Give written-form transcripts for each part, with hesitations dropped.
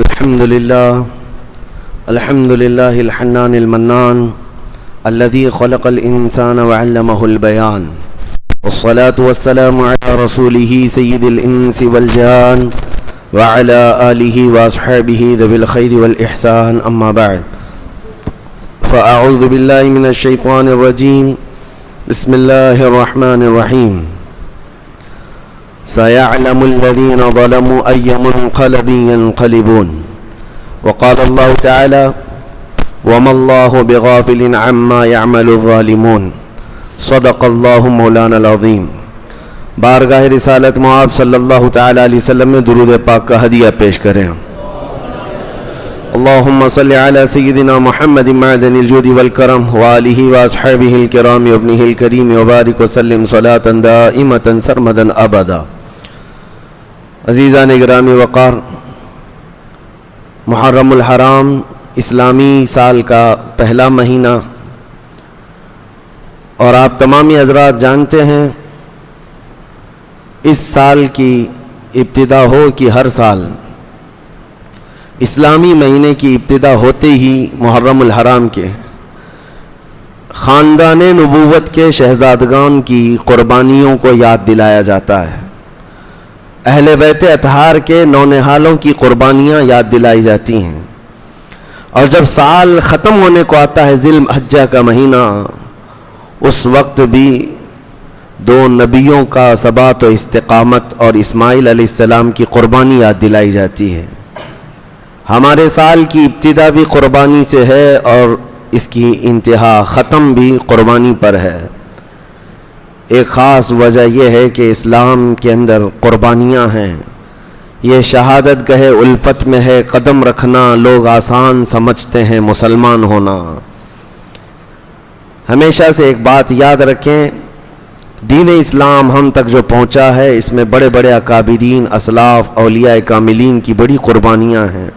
الحمد لله الحنان المنان الذي خلق الإنسان وعلمه البيان، والصلاة والسلام على رسوله سيد الإنس والجان وعلى آله وأصحابه ذوي الخير والإحسان، أما بعد فأعوذ بالله من الشيطان الرجيم. بسم الله الرحمن الرحيم. سيعلم الذين ظلموا أي منقلب ينقلبون. وقال الله تعالى: وما الله بغافل عما يعمل الظالمون. صدق الله مولانا العظیم. بارگاہ رسالت معاب صلی اللہ تعالی علیہ وسلم میں درود پاک کا ہدیہ پیش کریں. اللہم صلی علی سیدنا محمد معدن الجود والکرم وآلہ واصحابہ الکرام وابنہ الکریم وبارک وسلم صلاة دائمة سرمدا ابدا. عزیزان گرامی وقار، محرم الحرام اسلامی سال کا پہلا مہینہ، اور آپ تمامی حضرات جانتے ہیں اس سال کی ابتدا ہو کہ ہر سال اسلامی مہینے کی ابتدا ہوتے ہی محرم الحرام کے خاندان نبوت کے شہزادگان کی قربانیوں کو یاد دلایا جاتا ہے. اہل بیت اطہار کے نونہالوں کی قربانیاں یاد دلائی جاتی ہیں. اور جب سال ختم ہونے کو آتا ہے ذی الحجہ کا مہینہ، اس وقت بھی دو نبیوں کا ثبات و استقامت اور اسماعیل علیہ السلام کی قربانی یاد دلائی جاتی ہے. ہمارے سال کی ابتدا بھی قربانی سے ہے اور اس کی انتہا ختم بھی قربانی پر ہے. ایک خاص وجہ یہ ہے کہ اسلام کے اندر قربانیاں ہیں. یہ شہادت گاہ الفت میں ہے قدم رکھنا، لوگ آسان سمجھتے ہیں مسلمان ہونا. ہمیشہ سے ایک بات یاد رکھیں، دین اسلام ہم تک جو پہنچا ہے اس میں بڑے بڑے اکابرین، اسلاف، اولیاء کاملین کی بڑی قربانیاں ہیں.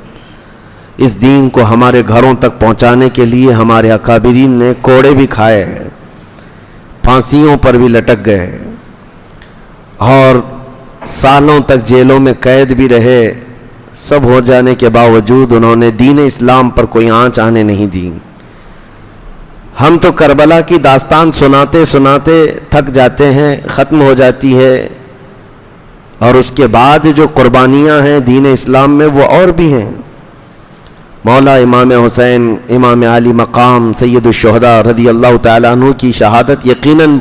اس دین کو ہمارے گھروں تک پہنچانے کے لیے ہمارے اکابرین نے کوڑے بھی کھائے ہیں، پھانسیوں پر بھی لٹک گئے، اور سالوں تک جیلوں میں قید بھی رہے. سب ہو جانے کے باوجود انہوں نے دین اسلام پر کوئی آنچ آنے نہیں دی. ہم تو کربلا کی داستان سناتے سناتے تھک جاتے ہیں، ختم ہو جاتی ہے، اور اس کے بعد جو قربانیاں ہیں دین اسلام میں وہ اور بھی ہیں. مولا امام حسین، امام علی مقام سید الشہداء رضی اللہ تعالیٰ عنہ کی شہادت یقیناً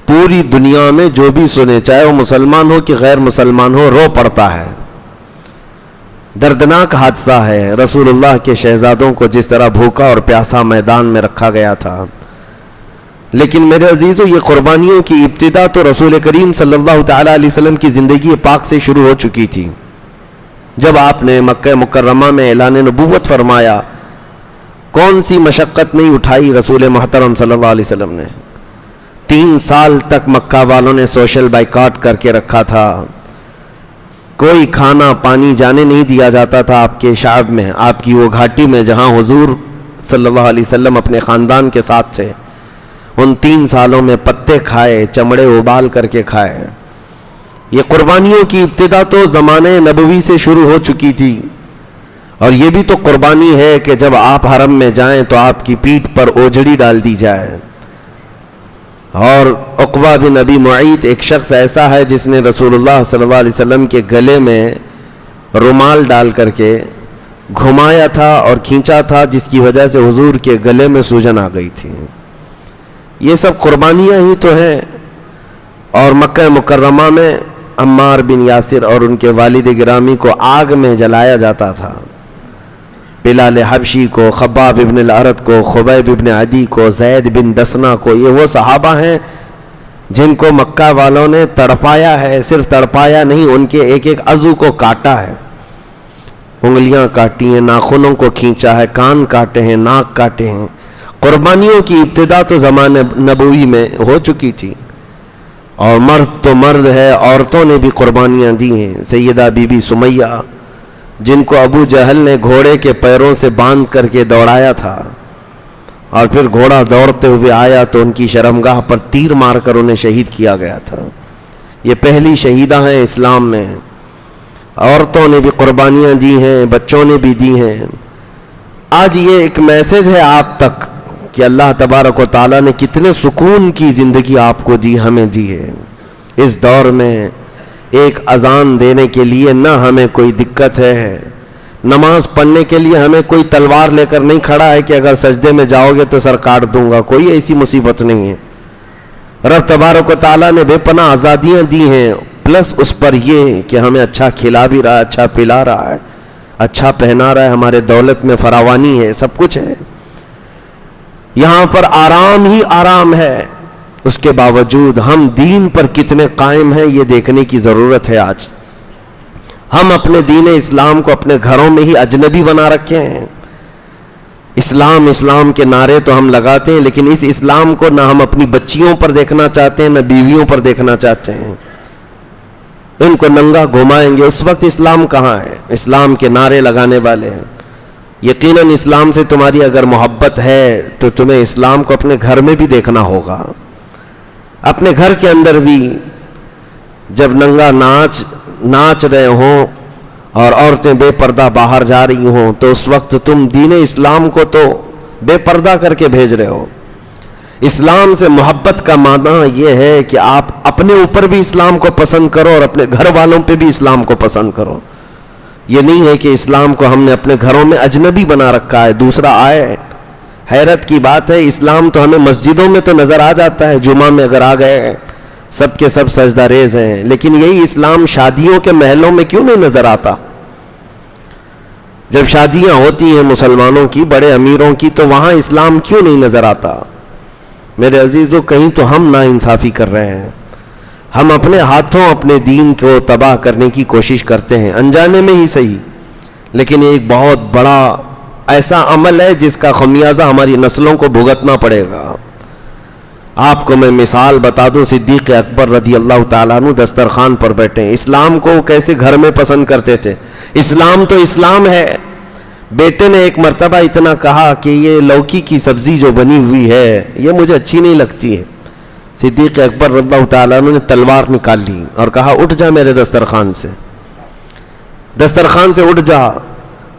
پوری دنیا میں جو بھی سنے، چاہے وہ مسلمان ہو کہ غیر مسلمان ہو، رو پڑتا ہے. دردناک حادثہ ہے. رسول اللہ کے شہزادوں کو جس طرح بھوکا اور پیاسا میدان میں رکھا گیا تھا. لیکن میرے عزیزو، یہ قربانیوں کی ابتدا تو رسول کریم صلی اللہ تعالیٰ علیہ وسلم کی زندگی پاک سے شروع ہو چکی تھی. جب آپ نے مکہ مکرمہ میں اعلان نبوت فرمایا، کون سی مشقت نہیں اٹھائی رسول محترم صلی اللہ علیہ وسلم نے. 3 سال تک مکہ والوں نے سوشل بائیکاٹ کر کے رکھا تھا. کوئی کھانا پانی جانے نہیں دیا جاتا تھا آپ کے شعب میں، آپ کی وہ گھاٹی میں جہاں حضور صلی اللہ علیہ وسلم اپنے خاندان کے ساتھ تھے. ان 3 سالوں میں پتے کھائے، چمڑے ابال کر کے کھائے. یہ قربانیوں کی ابتدا تو زمانے نبوی سے شروع ہو چکی تھی. اور یہ بھی تو قربانی ہے کہ جب آپ حرم میں جائیں تو آپ کی پیٹھ پر اوجھڑی ڈال دی جائے. اور عقبہ بن ابی معیط ایک شخص ایسا ہے جس نے رسول اللہ صلی اللہ علیہ وسلم کے گلے میں رومال ڈال کر کے گھمایا تھا اور کھینچا تھا، جس کی وجہ سے حضور کے گلے میں سوجن آ گئی تھی. یہ سب قربانیاں ہی تو ہیں. اور مکہ مکرمہ میں عمار بن یاسر اور ان کے والد گرامی کو آگ میں جلایا جاتا تھا. بلال حبشی کو، خباب ابن الارت کو، خبیب ابن عدی کو، زید بن دسنہ کو، یہ وہ صحابہ ہیں جن کو مکہ والوں نے تڑپایا ہے. صرف تڑپایا نہیں، ان کے ایک ایک عضو کو کاٹا ہے. انگلیاں کاٹی ہیں، ناخنوں کو کھینچا ہے، کان کاٹے ہیں، ناک کاٹے ہیں. قربانیوں کی ابتدا تو زمانے نبوی میں ہو چکی تھی. اور مرد تو مرد ہے، عورتوں نے بھی قربانیاں دی ہیں. سیدہ بی بی سمیہ، جن کو ابو جہل نے گھوڑے کے پیروں سے باندھ کر کے دوڑایا تھا، اور پھر گھوڑا دوڑتے ہوئے آیا تو ان کی شرمگاہ پر تیر مار کر انہیں شہید کیا گیا تھا. یہ پہلی شہیدہ ہیں اسلام میں. عورتوں نے بھی قربانیاں دی ہیں, بچوں نے بھی دی ہیں. آج یہ ایک میسج ہے آپ تک کہ اللہ تبارک و تعالیٰ نے کتنے سکون کی زندگی آپ کو دی, ہمیں دی ہے. اس دور میں ایک اذان دینے کے لیے نہ ہمیں کوئی دقت ہے, نماز پڑھنے کے لیے ہمیں کوئی تلوار لے کر نہیں کھڑا ہے کہ اگر سجدے میں جاؤ گے تو سر کاٹ دوں گا, کوئی ایسی مصیبت نہیں ہے. رب تبارک و تعالیٰ نے بے پناہ آزادیاں دی ہیں, پلس اس پر یہ کہ ہمیں اچھا کھلا بھی رہا ہے, اچھا پلا رہا ہے, اچھا پہنا رہا ہے, ہمارے دولت میں فراوانی ہے, سب کچھ ہے. یہاں پر آرام ہی آرام ہے, اس کے باوجود ہم دین پر کتنے قائم ہیں یہ دیکھنے کی ضرورت ہے. آج ہم اپنے دین اسلام کو اپنے گھروں میں ہی اجنبی بنا رکھے ہیں. اسلام اسلام کے نعرے تو ہم لگاتے ہیں, لیکن اس اسلام کو نہ ہم اپنی بچیوں پر دیکھنا چاہتے ہیں, نہ بیویوں پر دیکھنا چاہتے ہیں. ان کو ننگا گھمائیں گے, اس وقت اسلام کہاں ہے؟ اسلام کے نعرے لگانے والے ہیں. یقیناً اسلام سے تمہاری اگر محبت ہے تو تمہیں اسلام کو اپنے گھر میں بھی دیکھنا ہوگا. اپنے گھر کے اندر بھی جب ننگا ناچ رہے ہوں اور عورتیں بے پردہ باہر جا رہی ہوں تو اس وقت تم دین اسلام کو تو بے پردہ کر کے بھیج رہے ہو. اسلام سے محبت کا معنی یہ ہے کہ آپ اپنے اوپر بھی اسلام کو پسند کرو اور اپنے گھر والوں پہ بھی اسلام کو پسند کرو. یہ نہیں ہے کہ اسلام کو ہم نے اپنے گھروں میں اجنبی بنا رکھا ہے, دوسرا آئے. حیرت کی بات ہے, اسلام تو ہمیں مسجدوں میں تو نظر آ جاتا ہے, جمعہ میں اگر آ گئے سب کے سب سجدہ ریز ہیں, لیکن یہی اسلام شادیوں کے محلوں میں کیوں نہیں نظر آتا؟ جب شادیاں ہوتی ہیں مسلمانوں کی, بڑے امیروں کی, تو وہاں اسلام کیوں نہیں نظر آتا؟ میرے عزیزو, کہیں تو ہم ناانصافی کر رہے ہیں. ہم اپنے ہاتھوں اپنے دین کو تباہ کرنے کی کوشش کرتے ہیں, انجانے میں ہی صحیح, لیکن یہ ایک بہت بڑا ایسا عمل ہے جس کا خمیازہ ہماری نسلوں کو بھگتنا پڑے گا. آپ کو میں مثال بتا دوں, صدیق اکبر رضی اللہ تعالیٰ عنہ دسترخوان پر بیٹھے ہیں, اسلام کو کیسے گھر میں پسند کرتے تھے. اسلام تو اسلام ہے. بیٹے نے ایک مرتبہ اتنا کہا کہ یہ لوکی کی سبزی جو بنی ہوئی ہے یہ مجھے اچھی نہیں لگتی ہے. صدیق اکبر رضی اللہ تعالیٰ عنہ نے تلوار نکال لی اور کہا اٹھ جا میرے دسترخوان سے, دسترخوان سے اٹھ جا.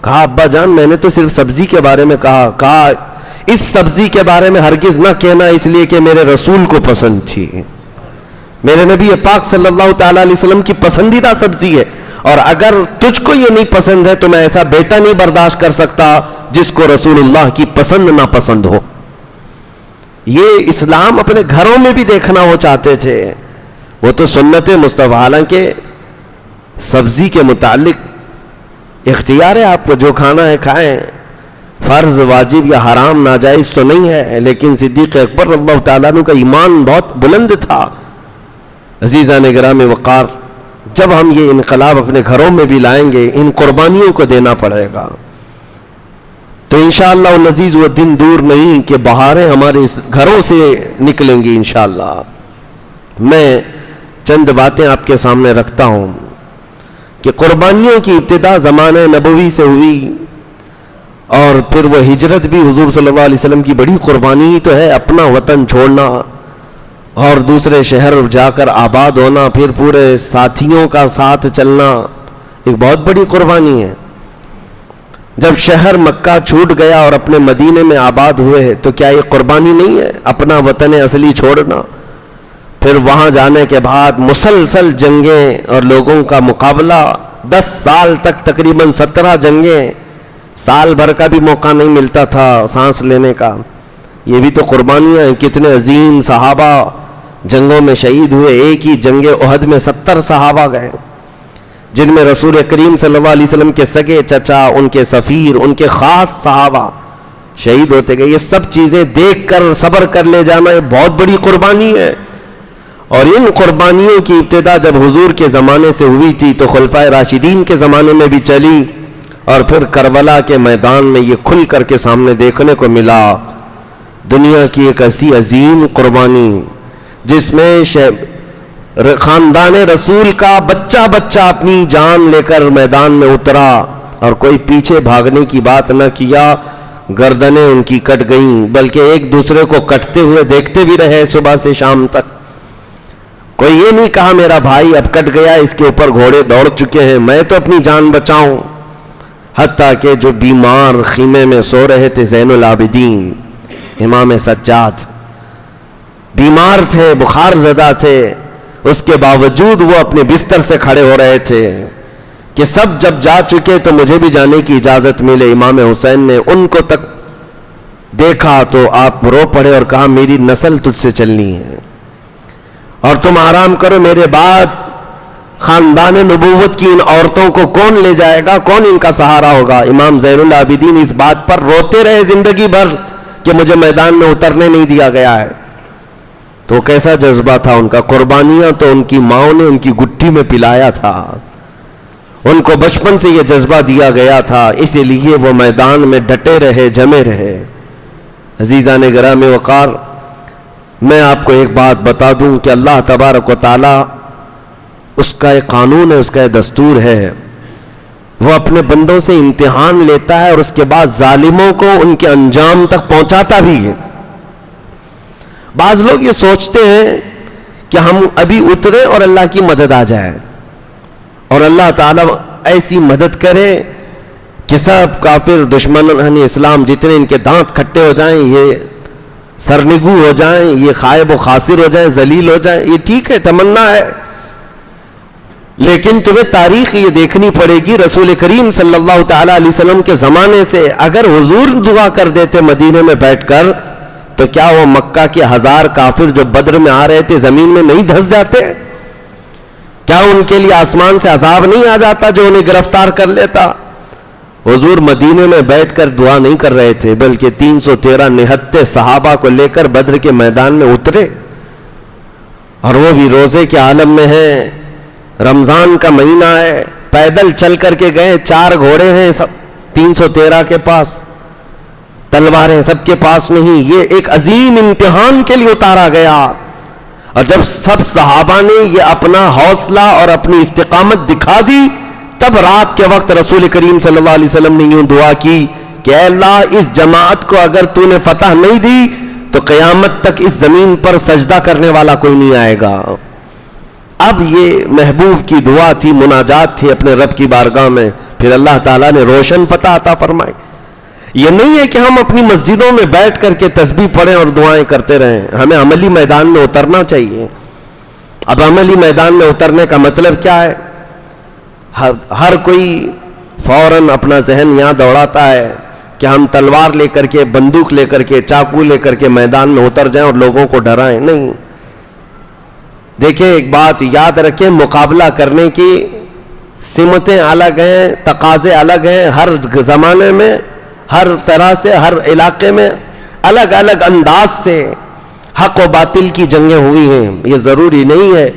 کہا ابا جان میں نے تو صرف سبزی کے بارے میں کہا. کہا اس سبزی کے بارے میں ہرگز نہ کہنا, اس لیے کہ میرے رسول کو پسند تھی, میرے نبی پاک صلی اللہ تعالیٰ علیہ وسلم کی پسندیدہ سبزی ہے, اور اگر تجھ کو یہ نہیں پسند ہے تو میں ایسا بیٹا نہیں برداشت کر سکتا جس کو رسول اللہ کی پسند نہ پسند ہو. یہ اسلام اپنے گھروں میں بھی دیکھنا وہ چاہتے تھے. وہ تو سنت مصطفیٰ, حالانکہ سبزی کے متعلق اختیار ہے آپ کو, جو کھانا ہے کھائیں, فرض واجب یا حرام ناجائز تو نہیں ہے. لیکن صدیق اکبر رضی اللہ تعالیٰ عنہ کا ایمان بہت بلند تھا. عزیزان گرامی وقار, جب ہم یہ انقلاب اپنے گھروں میں بھی لائیں گے, ان قربانیوں کو دینا پڑے گا, تو انشاءاللہ العزیز وہ دن دور نہیں کہ بہاریں ہمارے گھروں سے نکلیں گی انشاءاللہ. میں چند باتیں آپ کے سامنے رکھتا ہوں کہ قربانیوں کی ابتدا زمانہ نبوی سے ہوئی, اور پھر وہ ہجرت بھی حضور صلی اللہ علیہ وسلم کی بڑی قربانی تو ہے, اپنا وطن چھوڑنا اور دوسرے شہر جا کر آباد ہونا, پھر پورے ساتھیوں کا ساتھ چلنا, ایک بہت بڑی قربانی ہے. جب شہر مکہ چھوٹ گیا اور اپنے مدینے میں آباد ہوئے تو کیا یہ قربانی نہیں ہے, اپنا وطن اصلی چھوڑنا؟ پھر وہاں جانے کے بعد مسلسل جنگیں اور لوگوں کا مقابلہ, 10 سال تک تقریباً 17 جنگیں, سال بھر کا بھی موقع نہیں ملتا تھا سانس لینے کا. یہ بھی تو قربانیاں ہیں. کتنے عظیم صحابہ جنگوں میں شہید ہوئے. ایک ہی جنگ احد میں 70 صحابہ گئے, جن میں رسول کریم صلی اللہ علیہ وسلم کے سگے چچا, ان کے سفیر, ان کے خاص صحابہ شہید ہوتے گئے. یہ سب چیزیں دیکھ کر صبر کر لے جانا یہ بہت بڑی قربانی ہے. اور ان قربانیوں کی ابتدا جب حضور کے زمانے سے ہوئی تھی تو خلفائے راشدین کے زمانے میں بھی چلی, اور پھر کربلا کے میدان میں یہ کھل کر کے سامنے دیکھنے کو ملا. دنیا کی ایک ایسی عظیم قربانی جس میں خاندان رسول کا بچہ بچہ اپنی جان لے کر میدان میں اترا, اور کوئی پیچھے بھاگنے کی بات نہ کیا. گردنیں ان کی کٹ گئیں, بلکہ ایک دوسرے کو کٹتے ہوئے دیکھتے بھی رہے صبح سے شام تک. کوئی یہ نہیں کہا میرا بھائی اب کٹ گیا, اس کے اوپر گھوڑے دوڑ چکے ہیں, میں تو اپنی جان بچاؤں. حتیٰ کہ جو بیمار خیمے میں سو رہے تھے, زین العابدین امام سجاد بیمار تھے, بخار زدہ تھے, اس کے باوجود وہ اپنے بستر سے کھڑے ہو رہے تھے کہ سب جب جا چکے تو مجھے بھی جانے کی اجازت ملے. امام حسین نے ان کو تک دیکھا تو آپ رو پڑے اور کہا میری نسل تجھ سے چلنی ہے اور تم آرام کرو, میرے بعد خاندان نبوت کی ان عورتوں کو کون لے جائے گا, کون ان کا سہارا ہوگا. امام زین العابدین اس بات پر روتے رہے زندگی بھر کہ مجھے میدان میں اترنے نہیں دیا گیا ہے. تو کیسا جذبہ تھا ان کا, قربانیاں تو ان کی ماں نے ان کی گٹھی میں پلایا تھا, ان کو بچپن سے یہ جذبہ دیا گیا تھا, اسی لیے وہ میدان میں ڈٹے رہے, جمے رہے. عزیزان گرامی وقار, میں آپ کو ایک بات بتا دوں کہ اللہ تبارک و تعالی اس کا ایک قانون ہے, اس کا ایک دستور ہے, وہ اپنے بندوں سے امتحان لیتا ہے اور اس کے بعد ظالموں کو ان کے انجام تک پہنچاتا بھی ہے. بعض لوگ یہ سوچتے ہیں کہ ہم ابھی اترے اور اللہ کی مدد آ جائے اور اللہ تعالیٰ ایسی مدد کرے کہ سب کافر دشمنان اسلام جتنے ان کے دانت کھٹے ہو جائیں, یہ سرنگو ہو جائیں, یہ خائب و خاسر ہو جائیں, ذلیل ہو جائیں. یہ ٹھیک ہے, تمنا ہے, لیکن تمہیں تاریخ یہ دیکھنی پڑے گی. رسول کریم صلی اللہ تعالی علیہ وسلم کے زمانے سے اگر حضور دعا کر دیتے مدینے میں بیٹھ کر, تو کیا وہ مکہ کے 1000 کافر جو بدر میں آ رہے تھے زمین میں نہیں دھس جاتے؟ کیا ان کے لیے آسمان سے عذاب نہیں آ جاتا جو انہیں گرفتار کر لیتا؟ حضور مدینے میں بیٹھ کر دعا نہیں کر رہے تھے, بلکہ 313 نہتے صحابہ کو لے کر بدر کے میدان میں اترے, اور وہ بھی روزے کے عالم میں ہیں. رمضان کا مہینہ ہے, پیدل چل کر کے گئے, 4 گھوڑے ہیں سب 313 کے پاس, تلواریں سب کے پاس نہیں. یہ ایک عظیم امتحان کے لیے اتارا گیا, اور جب سب صحابہ نے یہ اپنا حوصلہ اور اپنی استقامت دکھا دی, تب رات کے وقت رسول کریم صلی اللہ علیہ وسلم نے یوں دعا کی کہ اے اللہ اس جماعت کو اگر تو نے فتح نہیں دی تو قیامت تک اس زمین پر سجدہ کرنے والا کوئی نہیں آئے گا. اب یہ محبوب کی دعا تھی, مناجات تھی اپنے رب کی بارگاہ میں, پھر اللہ تعالیٰ نے روشن فتح عطا فرمائی. یہ نہیں ہے کہ ہم اپنی مسجدوں میں بیٹھ کر کے تسبیح پڑھیں اور دعائیں کرتے رہیں, ہمیں عملی میدان میں اترنا چاہیے. اب عملی میدان میں اترنے کا مطلب کیا ہے؟ ہر کوئی فوراً اپنا ذہن یہاں دوڑاتا ہے کہ ہم تلوار لے کر کے, بندوق لے کر کے, چاقو لے کر کے میدان میں اتر جائیں اور لوگوں کو ڈرائیں. نہیں, دیکھیں ایک بات یاد رکھیں, مقابلہ کرنے کی سمتیں الگ ہیں, تقاضے الگ ہیں. ہر زمانے میں, ہر طرح سے, ہر علاقے میں الگ الگ انداز سے حق و باطل کی جنگیں ہوئی ہیں. یہ ضروری نہیں ہے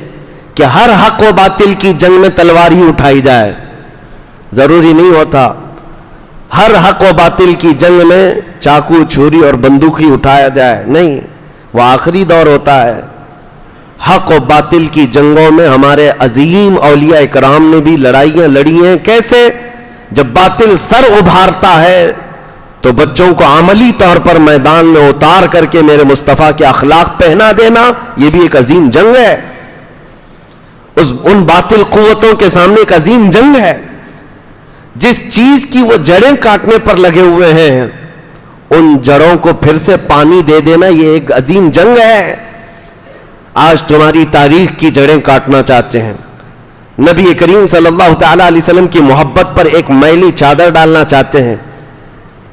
کہ ہر حق و باطل کی جنگ میں تلوار ہی اٹھائی جائے, ضروری نہیں ہوتا. ہر حق و باطل کی جنگ میں چاقو, چھری اور بندوق ہی اٹھایا جائے, نہیں, وہ آخری دور ہوتا ہے. حق و باطل کی جنگوں میں ہمارے عظیم اولیاء کرام نے بھی لڑائیاں لڑی ہیں. کیسے؟ جب باطل سر ابھارتا ہے تو بچوں کو عملی طور پر میدان میں اتار کر کے میرے مصطفیٰ کے اخلاق پہنا دینا, یہ بھی ایک عظیم جنگ ہے. ان باطل قوتوں کے سامنے ایک عظیم جنگ ہے. جس چیز کی وہ جڑیں کاٹنے پر لگے ہوئے ہیں, ان جڑوں کو پھر سے پانی دے دینا, یہ ایک عظیم جنگ ہے. آج تمہاری تاریخ کی جڑیں کاٹنا چاہتے ہیں, نبی کریم صلی اللہ تعالی علیہ وسلم کی محبت پر ایک میلی چادر ڈالنا چاہتے ہیں.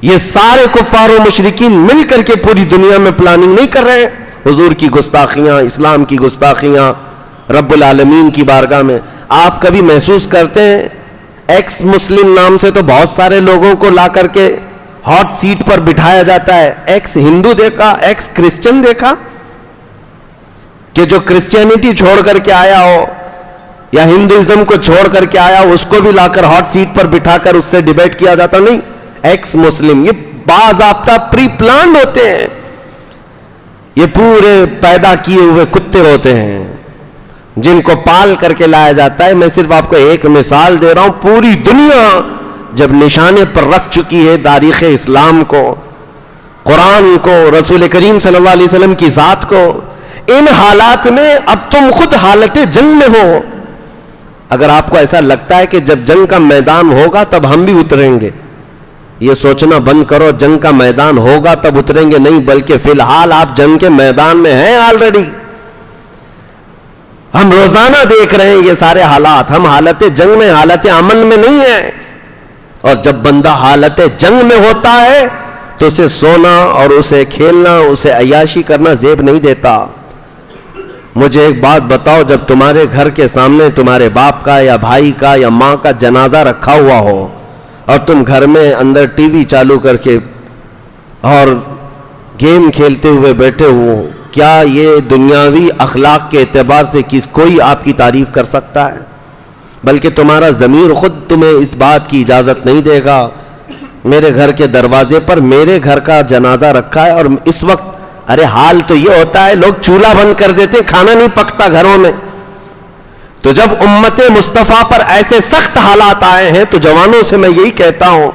یہ سارے کفار و مشرکین مل کر کے پوری دنیا میں پلاننگ نہیں کر رہے ہیں. حضور کی گستاخیاں, اسلام کی گستاخیاں رب العالمین کی بارگاہ میں. آپ کبھی محسوس کرتے ہیں ایکس مسلم نام سے تو بہت سارے لوگوں کو لا کر کے ہاٹ سیٹ پر بٹھایا جاتا ہے. ایکس ہندو دیکھا, ایکس کرسچن دیکھا کہ جو کرسچینٹی چھوڑ کر کے آیا ہو یا ہندوازم کو چھوڑ کر کے آیا ہو, اس کو بھی لا کر ہاٹ سیٹ پر بٹھا کر اس سے ڈیبیٹ کیا جاتا. نہیں, ایکس مسلم, یہ باضابطہ پری پلانڈ ہوتے ہیں. یہ پورے پیدا کیے ہوئے کتے ہوتے ہیں جن کو پال کر کے لایا جاتا ہے. میں صرف آپ کو ایک مثال دے رہا ہوں. پوری دنیا جب نشانے پر رکھ چکی ہے تاریخ اسلام کو, قرآن کو, رسول کریم صلی اللہ علیہ وسلم کی ذات کو, ان حالات میں اب تم خود حالت جنگ میں ہو. اگر آپ کو ایسا لگتا ہے کہ جب جنگ کا میدان ہوگا تب ہم بھی اتریں گے، یہ سوچنا بند کرو. جنگ کا میدان ہوگا تب اتریں گے نہیں، بلکہ فی الحال آپ جنگ کے میدان میں ہیں آلریڈی. ہم روزانہ دیکھ رہے ہیں یہ سارے حالات. ہم حالت جنگ میں، حالت امن میں نہیں ہیں. اور جب بندہ حالت جنگ میں ہوتا ہے تو اسے سونا اور اسے کھیلنا، اسے عیاشی کرنا زیب نہیں دیتا. مجھے ایک بات بتاؤ، جب تمہارے گھر کے سامنے تمہارے باپ کا یا بھائی کا یا ماں کا جنازہ رکھا ہوا ہو اور تم گھر میں اندر ٹی وی چالو کر کے اور گیم کھیلتے ہوئے بیٹھے ہو، کیا یہ دنیاوی اخلاق کے اعتبار سے کوئی آپ کی تعریف کر سکتا ہے؟ بلکہ تمہارا ضمیر خود تمہیں اس بات کی اجازت نہیں دے گا. میرے گھر کے دروازے پر میرے گھر کا جنازہ رکھا ہے اور اس وقت ارے حال تو یہ ہوتا ہے لوگ چولہا بند کر دیتے، کھانا نہیں پکتا گھروں میں. تو جب امت مصطفیٰ پر ایسے سخت حالات آئے ہیں تو جوانوں سے میں یہی کہتا ہوں،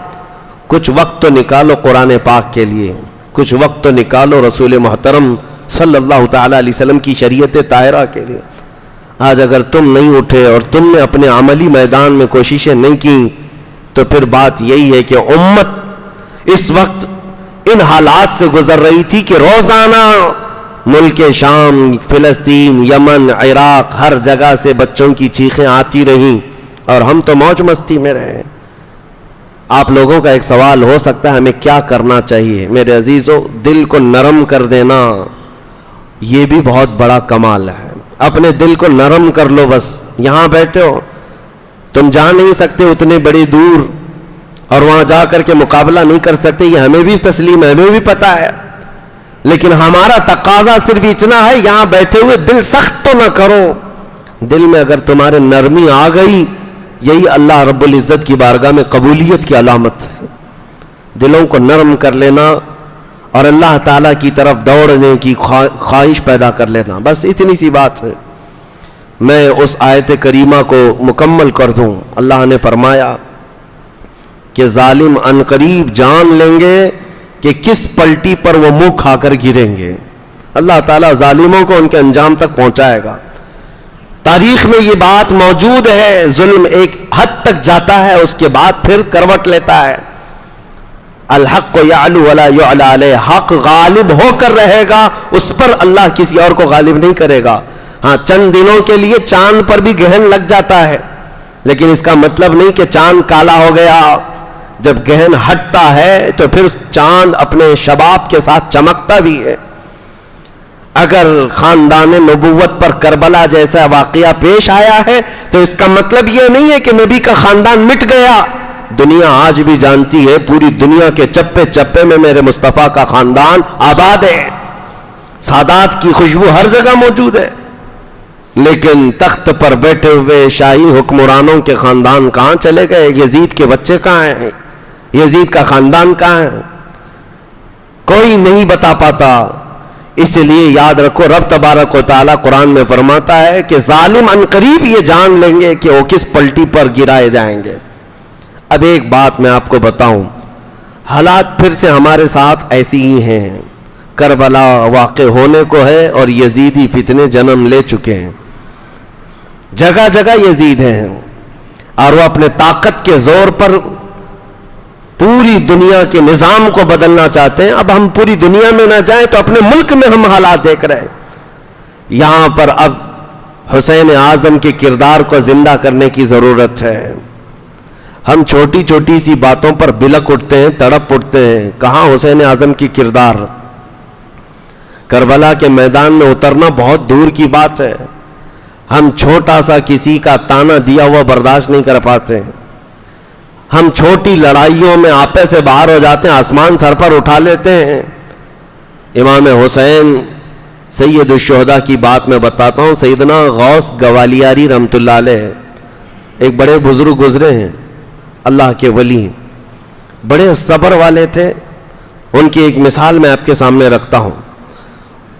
کچھ وقت تو نکالو قرآن پاک کے لیے، کچھ وقت تو نکالو رسول محترم صلی اللہ تعالی علیہ وسلم کی شریعت طاہرہ کے لیے. آج اگر تم نہیں اٹھے اور تم نے اپنے عملی میدان میں کوششیں نہیں کی تو پھر بات یہی ہے کہ امت اس وقت ان حالات سے گزر رہی تھی کہ روزانہ ملک شام، فلسطین، یمن، عراق، ہر جگہ سے بچوں کی چیخیں آتی رہیں اور ہم تو موج مستی میں رہے. آپ لوگوں کا ایک سوال ہو سکتا ہے ہمیں کیا کرنا چاہیے؟ میرے عزیزو، دل کو نرم کر دینا یہ بھی بہت بڑا کمال ہے. اپنے دل کو نرم کر لو. بس یہاں بیٹھے ہو، تم جا نہیں سکتے اتنے بڑی دور اور وہاں جا کر کے مقابلہ نہیں کر سکتے، یہ ہمیں بھی تسلیم ہے، ہمیں بھی پتا ہے. لیکن ہمارا تقاضا صرف اتنا ہے، یہاں بیٹھے ہوئے دل سخت تو نہ کرو. دل میں اگر تمہارے نرمی آ گئی، یہی اللہ رب العزت کی بارگاہ میں قبولیت کی علامت ہے. دلوں کو نرم کر لینا اور اللہ تعالیٰ کی طرف دوڑنے کی خواہش پیدا کر لینا، بس اتنی سی بات ہے. میں اس آیت کریمہ کو مکمل کر دوں. اللہ نے فرمایا کہ ظالم عنقریب جان لیں گے کہ کس پلٹی پر وہ منہ کھا کر گریں گے. اللہ تعالیٰ ظالموں کو ان کے انجام تک پہنچائے گا. تاریخ میں یہ بات موجود ہے. ظلم ایک حد تک جاتا ہے، اس کے بعد پھر کروٹ لیتا ہے. الحق یعلو ولا یعلی علیہ، حق غالب ہو کر رہے گا، اس پر اللہ کسی اور کو غالب نہیں کرے گا. ہاں، چند دنوں کے لیے چاند پر بھی گہن لگ جاتا ہے، لیکن اس کا مطلب نہیں کہ چاند کالا ہو گیا. جب گہن ہٹتا ہے تو پھر چاند اپنے شباب کے ساتھ چمکتا بھی ہے. اگر خاندان نبوت پر کربلا جیسا واقعہ پیش آیا ہے تو اس کا مطلب یہ نہیں ہے کہ نبی کا خاندان مٹ گیا. دنیا آج بھی جانتی ہے، پوری دنیا کے چپے چپے میں میرے مصطفیٰ کا خاندان آباد ہے. سادات کی خوشبو ہر جگہ موجود ہے. لیکن تخت پر بیٹھے ہوئے شاہی حکمرانوں کے خاندان کہاں چلے گئے؟ یزید کے بچے کہاں ہیں؟ یزید کا خاندان کہاں ہے؟ کوئی نہیں بتا پاتا. اس لیے یاد رکھو، رب تبارک و تعالیٰ قرآن میں فرماتا ہے کہ ظالم عنقریب یہ جان لیں گے کہ وہ کس پلٹی پر گرائے جائیں گے. اب ایک بات میں آپ کو بتاؤں، حالات پھر سے ہمارے ساتھ ایسی ہی ہیں. کربلا واقع ہونے کو ہے اور یزیدی فتنے جنم لے چکے ہیں. جگہ جگہ یزید ہیں اور وہ اپنے طاقت کے زور پر پوری دنیا کے نظام کو بدلنا چاہتے ہیں. اب ہم پوری دنیا میں نہ جائیں تو اپنے ملک میں ہم حالات دیکھ رہے ہیں. یہاں پر اب حسین اعظم کے کردار کو زندہ کرنے کی ضرورت ہے. ہم چھوٹی چھوٹی سی باتوں پر بلک اٹھتے ہیں، تڑپ اٹھتے ہیں. کہاں حسین اعظم کی کردار؟ کربلا کے میدان میں اترنا بہت دور کی بات ہے. ہم چھوٹا سا کسی کا تانا دیا ہوا برداشت نہیں کر پاتے. ہم چھوٹی لڑائیوں میں آپے سے باہر ہو جاتے ہیں، آسمان سر پر اٹھا لیتے ہیں. امام حسین سید الشہداء کی بات میں بتاتا ہوں. سیدنا غوث گوالیاری رحمت اللہ علیہ ایک بڑے بزرگ گزرے ہیں، اللہ کے ولی، بڑے صبر والے تھے. ان کی ایک مثال میں آپ کے سامنے رکھتا ہوں.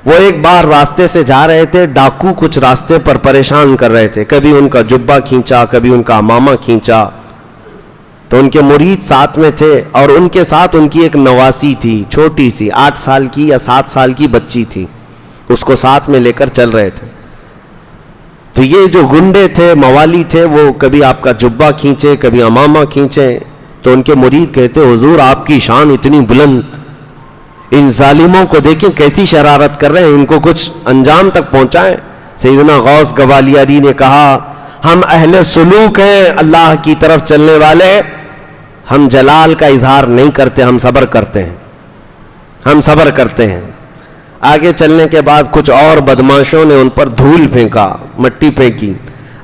وہ ایک بار راستے سے جا رہے تھے، ڈاکو کچھ راستے پر پریشان کر رہے تھے. کبھی ان کا جبہ کھینچا، کبھی ان کا امامہ کھینچا. تو ان کے مرید ساتھ میں تھے اور ان کے ساتھ ان کی ایک نواسی تھی، چھوٹی سی 8 سال کی یا 7 سال کی بچی تھی. اس کو ساتھ میں لے کر چل رہے تھے. تو یہ جو گنڈے تھے، موالی تھے، وہ کبھی آپ کا جبہ کھینچے، کبھی امامہ کھینچے. تو ان کے مرید کہتے حضور آپ کی شان اتنی بلند، ان ظالموں کو دیکھیں کیسی شرارت کر رہے ہیں، ان کو کچھ انجام تک پہنچائیں. سیدنا غوث گوالیاری نے کہا ہم اہل سلوک ہیں، اللہ کی طرف چلنے والے، ہم جلال کا اظہار نہیں کرتے، ہم صبر کرتے ہیں، ہم صبر کرتے ہیں. آگے چلنے کے بعد کچھ اور بدماشوں نے ان پر دھول پھینکا، مٹی پھینکی.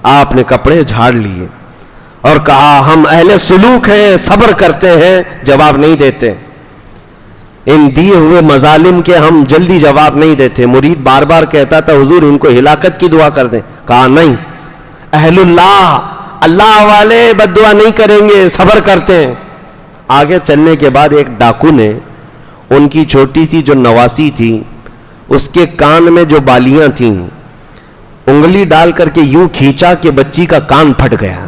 آپ نے کپڑے جھاڑ لیے اور کہا ہم اہل سلوک ہیں، صبر کرتے ہیں، جواب نہیں دیتے. ان دیے ہوئے مظالم کے ہم جلدی جواب نہیں دیتے. مرید بار بار کہتا تھا حضور ان کو ہلاکت کی دعا کر دیں. کہا نہیں، اہل اللہ والے بد دعا نہیں کریں گے، صبر کرتے ہیں. آگے چلنے کے بعد ایک ڈاکو نے ان کی چھوٹی سی جو نواسی تھی اس کے کان میں جو بالیاں تھیں انگلی ڈال کر کے یوں کھینچا کہ بچی کا کان پھٹ گیا،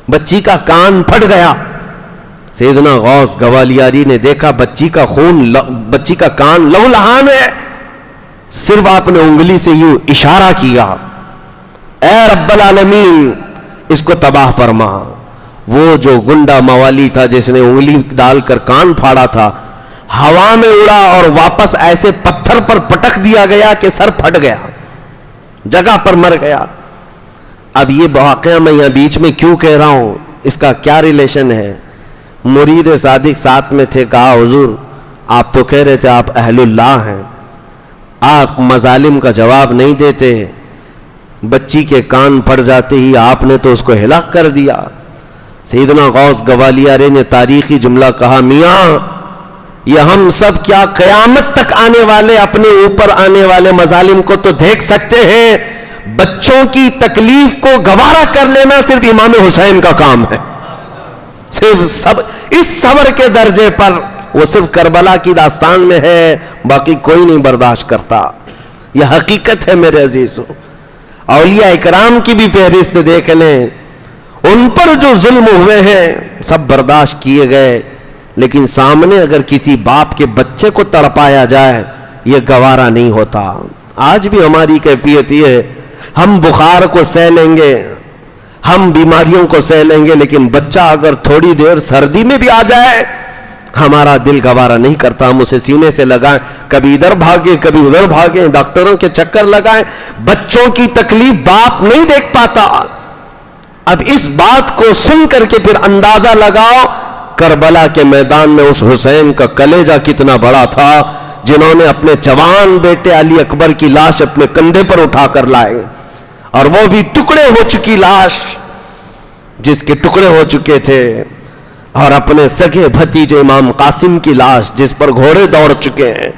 بچی کا کان پھٹ گیا. سیدنا غوث گوالیاری نے دیکھا بچی کا خون، بچی کا کان لہو لہان ہے. صرف آپ نے انگلی سے یوں اشارہ کیا، اے رب العالمین اس کو تباہ فرما. وہ جو گنڈا موالی تھا جس نے انگلی ڈال کر کان پھاڑا تھا، ہوا میں اڑا اور واپس ایسے پتھر پر پٹک دیا گیا کہ سر پھٹ گیا، جگہ پر مر گیا. اب یہ واقعہ میں یہاں بیچ میں کیوں کہہ رہا ہوں، اس کا کیا ریلیشن ہے؟ مرید صادق ساتھ میں تھے. کہا حضور آپ تو کہہ رہے تھے آپ اہل اللہ ہیں، آپ مظالم کا جواب نہیں دیتے، بچی کے کان پھٹ جاتے ہی آپ نے تو اس کو ہلاک کر دیا. سیدنا غوث گوالیاری نے تاریخی جملہ کہا میاں یہ ہم سب کیا قیامت تک آنے والے اپنے اوپر آنے والے مظالم کو تو دیکھ سکتے ہیں، بچوں کی تکلیف کو گوارا کر لینا صرف امام حسین کا کام ہے. صرف سب اس صبر کے درجے پر وہ صرف کربلا کی داستان میں ہے، باقی کوئی نہیں برداشت کرتا. یہ حقیقت ہے میرے عزیزو. اولیاء اکرام کی بھی فہرست دیکھ لیں، ان پر جو ظلم ہوئے ہیں سب برداشت کیے گئے، لیکن سامنے اگر کسی باپ کے بچے کو تڑپایا جائے یہ گوارا نہیں ہوتا. آج بھی ہماری کیفیت یہ ہے، ہم بخار کو سہ لیں گے، ہم بیماریوں کو سہ لیں گے، لیکن بچہ اگر تھوڑی دیر سردی میں بھی آ جائے ہمارا دل گوارا نہیں کرتا، ہم اسے سینے سے لگائیں، کبھی ادھر بھاگیں کبھی ادھر بھاگیں، ڈاکٹروں کے چکر لگائیں، بچوں کی تکلیف باپ نہیں دیکھ پاتا. اب اس بات کو سن کر کے پھر اندازہ لگاؤ کربلا کے میدان میں اس حسین کا کلیجہ کتنا بڑا تھا جنہوں نے اپنے جوان بیٹے علی اکبر کی لاش اپنے کندھے پر اٹھا کر لائے، اور وہ بھی ٹکڑے ہو چکی لاش، جس کے ٹکڑے ہو چکے تھے، اور اپنے سگے بھتیجے امام قاسم کی لاش جس پر گھوڑے دوڑ چکے ہیں،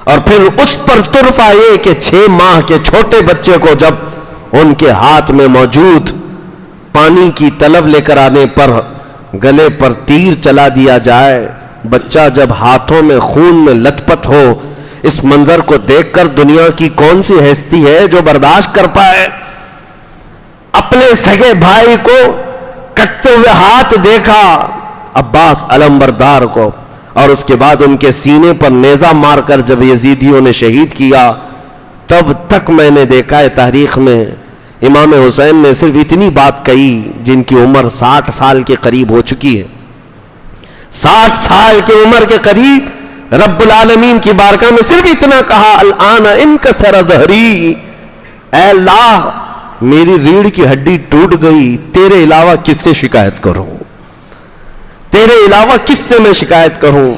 اور پھر اس پر طرفہ یہ کہ 6 ماہ کے چھوٹے بچے کو جب ان کے ہاتھ میں موجود پانی کی طلب لے کر آنے پر گلے پر تیر چلا دیا جائے، بچہ جب ہاتھوں میں خون میں لت پت ہو، اس منظر کو دیکھ کر دنیا کی کون سی ہستی ہے جو برداشت کر پائے؟ اپنے سگے بھائی کو کٹتے ہوئے ہاتھ دیکھا عباس علمبردار کو، اور اس کے بعد ان کے سینے پر نیزہ مار کر جب یزیدیوں نے شہید کیا، تب تک میں نے دیکھا ہے تاریخ میں امام حسین نے صرف اتنی بات کہی جن کی عمر 60 سال کے قریب ہو چکی ہے. 60 سال کی عمر کے قریب رب العالمین کی بارگاہ میں صرف اتنا کہا الآن انکسر ظہری، اے اللہ میری ریڑھ کی ہڈی ٹوٹ گئی، تیرے علاوہ کس سے شکایت کروں، تیرے علاوہ کس سے میں شکایت کروں.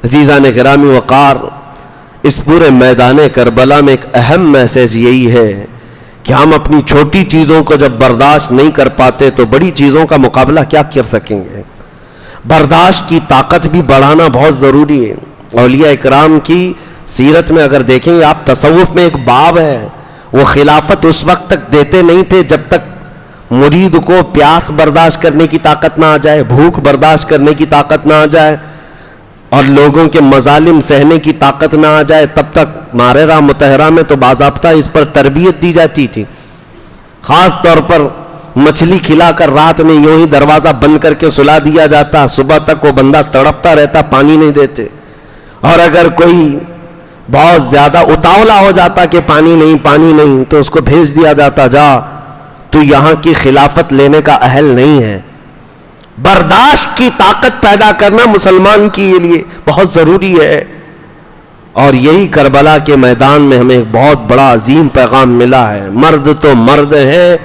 عزیزان گرامی وقار، اس پورے میدان کربلا میں ایک اہم میسج یہی ہے کہ ہم اپنی چھوٹی چیزوں کو جب برداشت نہیں کر پاتے تو بڑی چیزوں کا مقابلہ کیا کر سکیں گے. برداشت کی طاقت بھی بڑھانا بہت ضروری ہے. اولیاء اکرام کی سیرت میں اگر دیکھیں گے آپ، تصوف میں ایک باب ہے، وہ خلافت اس وقت تک دیتے نہیں تھے جب تک مرید کو پیاس برداشت کرنے کی طاقت نہ آ جائے، بھوک برداشت کرنے کی طاقت نہ آ جائے، اور لوگوں کے مظالم سہنے کی طاقت نہ آ جائے. تب تک ماررہ متحرہ میں تو باضابطہ اس پر تربیت دی جاتی تھی. خاص طور پر مچھلی کھلا کر رات میں یوں ہی دروازہ بند کر کے سلا دیا جاتا، صبح تک وہ بندہ تڑپتا رہتا، پانی نہیں دیتے. اور اگر کوئی بہت زیادہ اتاولا ہو جاتا کہ پانی نہیں تو اس کو بھیج دیا جاتا، جا تو یہاں کی خلافت لینے کا اہل نہیں ہے۔ برداشت کی طاقت پیدا کرنا مسلمان کے لیے بہت ضروری ہے، اور یہی کربلا کے میدان میں ہمیں ایک بہت بڑا عظیم پیغام ملا ہے۔ مرد تو مرد ہیں۔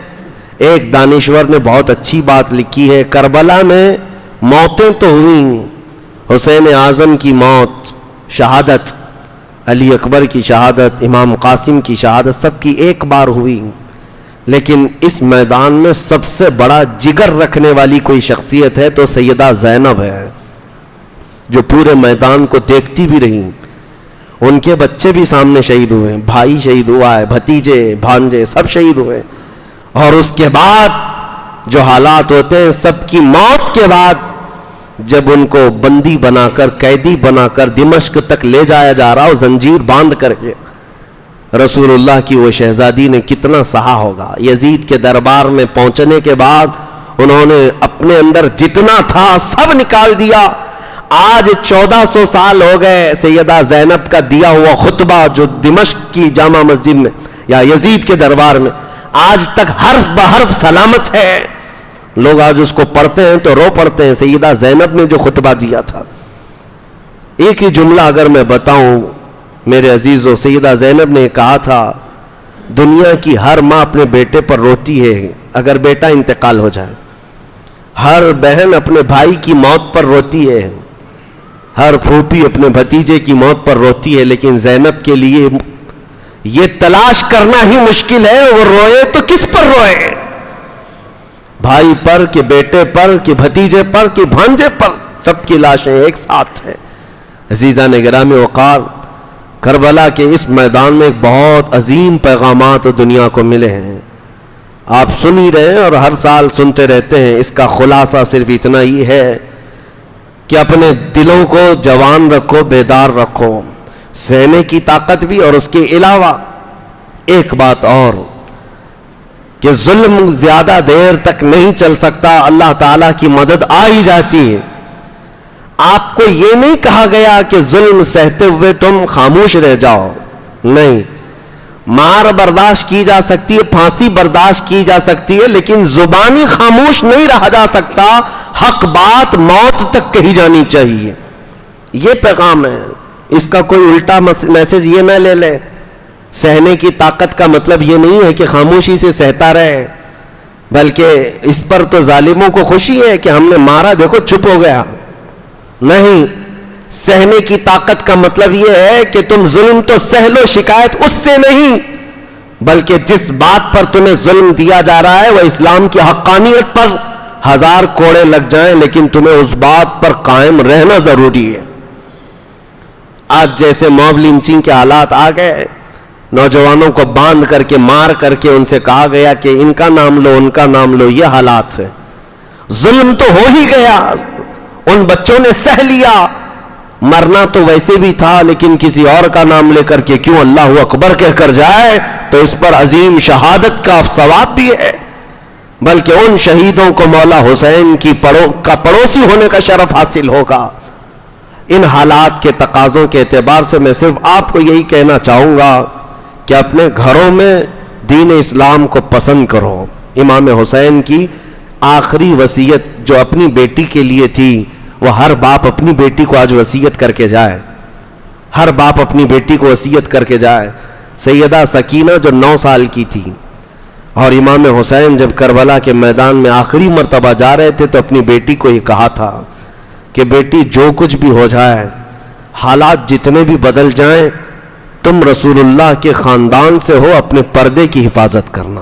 ایک دانشور نے بہت اچھی بات لکھی ہے، کربلا میں موتیں تو ہوئیں، حسین اعظم کی موت، شہادت، علی اکبر کی شہادت، امام قاسم کی شہادت، سب کی ایک بار ہوئی، لیکن اس میدان میں سب سے بڑا جگر رکھنے والی کوئی شخصیت ہے تو سیدہ زینب ہے، جو پورے میدان کو دیکھتی بھی رہی۔ ان کے بچے بھی سامنے شہید ہوئے، بھائی شہید ہوا ہے، بھتیجے بھانجے سب شہید ہوئے، اور اس کے بعد جو حالات ہوتے ہیں، سب کی موت کے بعد جب ان کو بندی بنا کر، قیدی بنا کر دمشق تک لے جایا جا رہا، زنجیر باندھ کر کے، رسول اللہ کی وہ شہزادی نے کتنا سہا ہوگا۔ یزید کے دربار میں پہنچنے کے بعد انہوں نے اپنے اندر جتنا تھا سب نکال دیا۔ آج 1400 سال ہو گئے سیدہ زینب کا دیا ہوا خطبہ جو دمشق کی جامع مسجد میں یا یزید کے دربار میں آج تک حرف بحرف سلامت ہے۔ لوگ آج اس کو پڑھتے ہیں تو رو پڑتے ہیں۔ سیدہ زینب نے جو خطبہ دیا تھا، ایک ہی جملہ اگر میں بتاؤں میرے عزیزو، سیدہ زینب نے کہا تھا، دنیا کی ہر ماں اپنے بیٹے پر روتی ہے اگر بیٹا انتقال ہو جائے، ہر بہن اپنے بھائی کی موت پر روتی ہے، ہر پھوپھی اپنے بھتیجے کی موت پر روتی ہے، لیکن زینب کے لیے یہ تلاش کرنا ہی مشکل ہے وہ روئے تو کس پر روئے، بھائی پر کہ بیٹے پر کہ بھتیجے پر کہ بھانجے پر، سب کی لاشیں ایک ساتھ ہیں۔ عزیزان گرامی وقار، کربلا کے اس میدان میں بہت عظیم پیغامات دنیا کو ملے ہیں، آپ سن ہی رہے ہیں اور ہر سال سنتے رہتے ہیں۔ اس کا خلاصہ صرف اتنا ہی ہے کہ اپنے دلوں کو جوان رکھو، بیدار رکھو، سہنے کی طاقت بھی، اور اس کے علاوہ ایک بات اور کہ ظلم زیادہ دیر تک نہیں چل سکتا، اللہ تعالیٰ کی مدد آ ہی جاتی ہے۔ آپ کو یہ نہیں کہا گیا کہ ظلم سہتے ہوئے تم خاموش رہ جاؤ، نہیں، مار برداشت کی جا سکتی ہے، پھانسی برداشت کی جا سکتی ہے، لیکن زبانی خاموش نہیں رہا جا سکتا، حق بات موت تک کہی جانی چاہیے۔ یہ پیغام ہے، اس کا کوئی الٹا میسج یہ نہ لے لے۔ سہنے کی طاقت کا مطلب یہ نہیں ہے کہ خاموشی سے سہتا رہے، بلکہ اس پر تو ظالموں کو خوشی ہے کہ ہم نے مارا، دیکھو چپ ہو گیا، نہیں، سہنے کی طاقت کا مطلب یہ ہے کہ تم ظلم تو سہ لو، شکایت اس سے نہیں، بلکہ جس بات پر تمہیں ظلم دیا جا رہا ہے وہ اسلام کی حقانیت پر 1000 کوڑے لگ جائیں، لیکن تمہیں اس بات پر قائم رہنا ضروری ہے۔ آج جیسے موب لنچنگ کے حالات آ گئے، نوجوانوں کو باندھ کر کے مار کر کے ان سے کہا گیا کہ ان کا نام لو ان کا نام لو، یہ حالات سے ظلم تو ہو ہی گیا، ان بچوں نے سہ لیا، مرنا تو ویسے بھی تھا، لیکن کسی اور کا نام لے کر کے کیوں اللہ اکبر کہہ کر جائے تو اس پر عظیم شہادت کا ثواب بھی ہے، بلکہ ان شہیدوں کو مولا حسین کی پڑوسی ہونے کا شرف حاصل ہوگا۔ ان حالات کے تقاضوں کے اعتبار سے میں صرف آپ کو یہی کہنا چاہوں گا کہ اپنے گھروں میں دین اسلام کو پسند کرو۔ امام حسین کی آخری وصیت جو اپنی بیٹی کے لیے تھی، وہ ہر باپ اپنی بیٹی کو آج وصیت کر کے جائے، ہر باپ اپنی بیٹی کو وصیت کر کے جائے۔ سیدہ سکینہ جو 9 سال کی تھی، اور امام حسین جب کربلا کے میدان میں آخری مرتبہ جا رہے تھے تو اپنی بیٹی کو یہ کہا تھا کہ بیٹی جو کچھ بھی ہو جائے، حالات جتنے بھی بدل جائیں، تم رسول اللہ کے خاندان سے ہو، اپنے پردے کی حفاظت کرنا،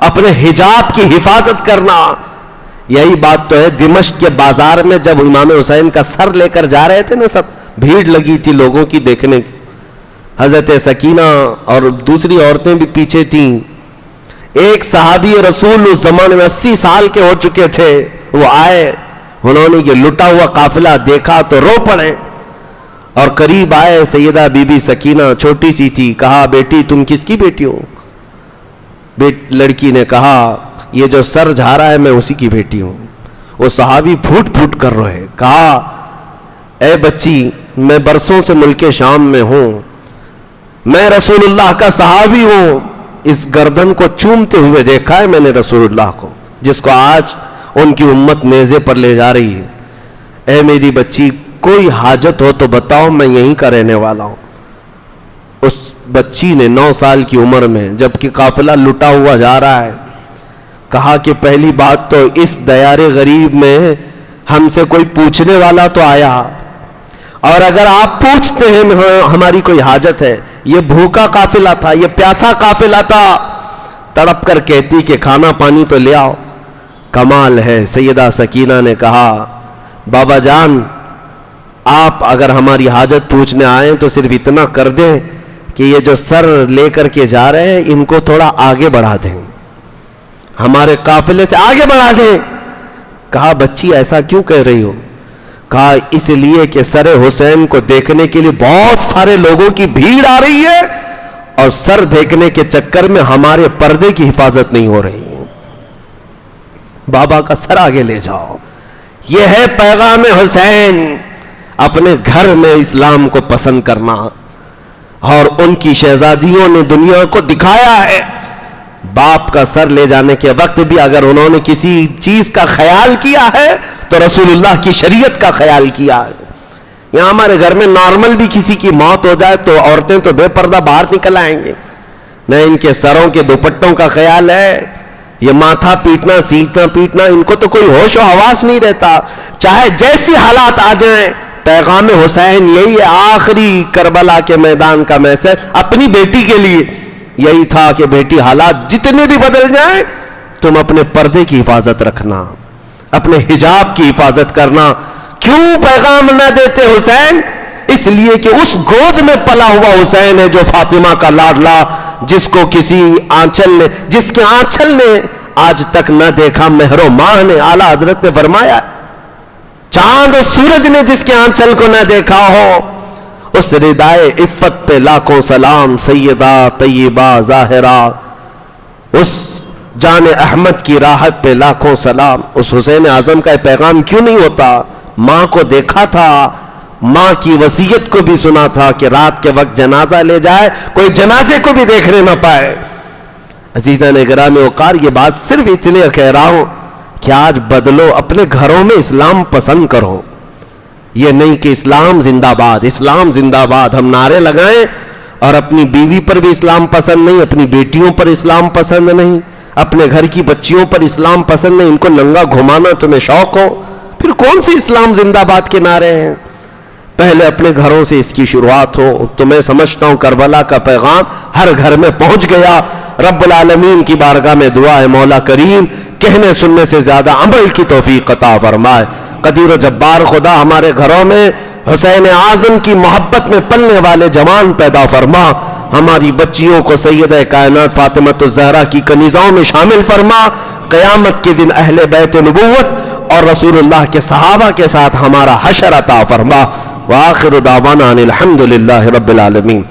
اپنے حجاب کی حفاظت کرنا۔ یہی بات تو ہے، دمشق کے بازار میں جب امام حسین کا سر لے کر جا رہے تھے نا، سب بھیڑ لگی تھی لوگوں کی دیکھنے کی، حضرت سکینہ اور دوسری عورتیں بھی پیچھے تھیں۔ ایک صحابی رسول اس زمانے میں 80 سال کے ہو چکے تھے، وہ آئے، انہوں نے یہ لٹا ہوا قافلہ دیکھا تو رو پڑے، اور قریب آئے، سیدہ بی بی سکینہ چھوٹی سی تھی، کہا بیٹی تم کس کی بیٹی ہو؟ لڑکی نے کہا یہ جو سر جھا رہا ہے میں اسی کی بیٹی ہوں۔ وہ صحابی پھوٹ پھوٹ کر روئے، کہا اے بچی میں برسوں سے ملک شام میں ہوں، میں رسول اللہ کا صحابی ہوں، اس گردن کو چومتے ہوئے دیکھا ہے میں نے رسول اللہ کو، جس کو آج ان کی امت نیزے پر لے جا رہی ہے۔ اے میری بچی، کوئی حاجت ہو تو بتاؤ، میں یہیں کا رہنے والا ہوں۔ اس بچی نے 9 سال کی عمر میں، جبکہ قافلہ لٹا ہوا جا رہا ہے، کہا کہ پہلی بات تو اس دیار غریب میں ہم سے کوئی پوچھنے والا تو آیا، اور اگر آپ پوچھتے ہیں ہماری کوئی حاجت ہے، یہ بھوکا قافلہ تھا، یہ پیاسا قافلہ تھا، تڑپ کر کہتی کہ کھانا پانی تو لے آؤ۔ کمال ہے، سیدہ سکینہ نے کہا بابا جان آپ اگر ہماری حاجت پوچھنے آئیں تو صرف اتنا کر دیں کہ یہ جو سر لے کر کے جا رہے ہیں ان کو تھوڑا آگے بڑھا دیں، ہمارے قافلے سے آگے بڑھا دیں۔ کہا بچی ایسا کیوں کہہ رہی ہو؟ کہا اس لیے کہ سر حسین کو دیکھنے کے لیے بہت سارے لوگوں کی بھیڑ آ رہی ہے، اور سر دیکھنے کے چکر میں ہمارے پردے کی حفاظت نہیں ہو رہی۔ بابا کا سر آگے لے جاؤ، یہ ہے پیغام حسین، اپنے گھر میں اسلام کو پسند کرنا، اور ان کی شہزادیوں نے دنیا کو دکھایا ہے۔ باپ کا سر لے جانے کے وقت بھی اگر انہوں نے کسی چیز کا خیال کیا ہے تو رسول اللہ کی شریعت کا خیال کیا ہے۔ یہاں ہمارے گھر میں نارمل بھی کسی کی موت ہو جائے تو عورتیں تو بے پردہ باہر نکل آئیں گے، نہ ان کے سروں کے دوپٹوں کا خیال ہے، یہ ماتھا پیٹنا سیٹنا پیٹنا، ان کو تو کوئی ہوش و حواس نہیں رہتا، چاہے جیسی حالات آ جائیں۔ پیغام حسین یہی ہے، آخری کربلا کے میدان کا میسج اپنی بیٹی کے لیے یہی تھا کہ بیٹی حالات جتنے بھی بدل جائیں تم اپنے پردے کی حفاظت رکھنا، اپنے حجاب کی حفاظت کرنا۔ کیوں پیغام نہ دیتے حسین؟ اس لیے کہ اس گود میں پلا ہوا حسین ہے جو فاطمہ کا لاڈلا، جس کو کسی آنچل نے، جس کے آنچل نے آج تک نہ دیکھا مہر و ماہ نے، اعلیٰ حضرت نے فرمایا، چاند و سورج نے جس کے آنچل کو نہ دیکھا ہو، اس ردائے عفت پہ لاکھوں سلام، سیدہ طیبہ ظاہرہ، اس جان احمد کی راحت پہ لاکھوں سلام۔ اس حسین اعظم کا پیغام کیوں نہیں ہوتا؟ ماں کو دیکھا تھا، ماں کی وصیت کو بھی سنا تھا کہ رات کے وقت جنازہ لے جائے، کوئی جنازے کو بھی دیکھنے نہ پائے۔ عزیزان گرامی وقار، یہ بات صرف اس لیے کہہ رہا ہوں کہ آج بدلو، اپنے گھروں میں اسلام پسند کرو، یہ نہیں کہ اسلام زندہ باد، اسلام زندہ باد ہم نعرے لگائیں اور اپنی بیوی پر بھی اسلام پسند نہیں، اپنی بیٹیوں پر اسلام پسند نہیں، اپنے گھر کی بچیوں پر اسلام پسند نہیں، ان کو ننگا گھمانا تمہیں شوق ہو، پھر کون سی اسلام زندہ باد کے نعرے ہیں؟ پہلے اپنے گھروں سے اس کی شروعات ہو۔ تو میں سمجھتا ہوں کربلا کا پیغام ہر گھر میں پہنچ گیا۔ رب العالمین کی بارگاہ میں دعا ہے مولا کریم کہنے سننے سے زیادہ عمل کی توفیق عطا فرمائے۔ قدیر و جبار خدا ہمارے گھروں میں حسین اعظم کی محبت میں پلنے والے جوان پیدا فرما، ہماری بچیوں کو سیدہ کائنات فاطمۃ الزہرا کی کنیزوں میں شامل فرما، قیامت کے دن اہل بیت نبوت اور رسول اللہ کے صحابہ کے ساتھ ہمارا حشر عطا فرما۔ وآخر دعوانا ان الحمد للہ رب العالمین۔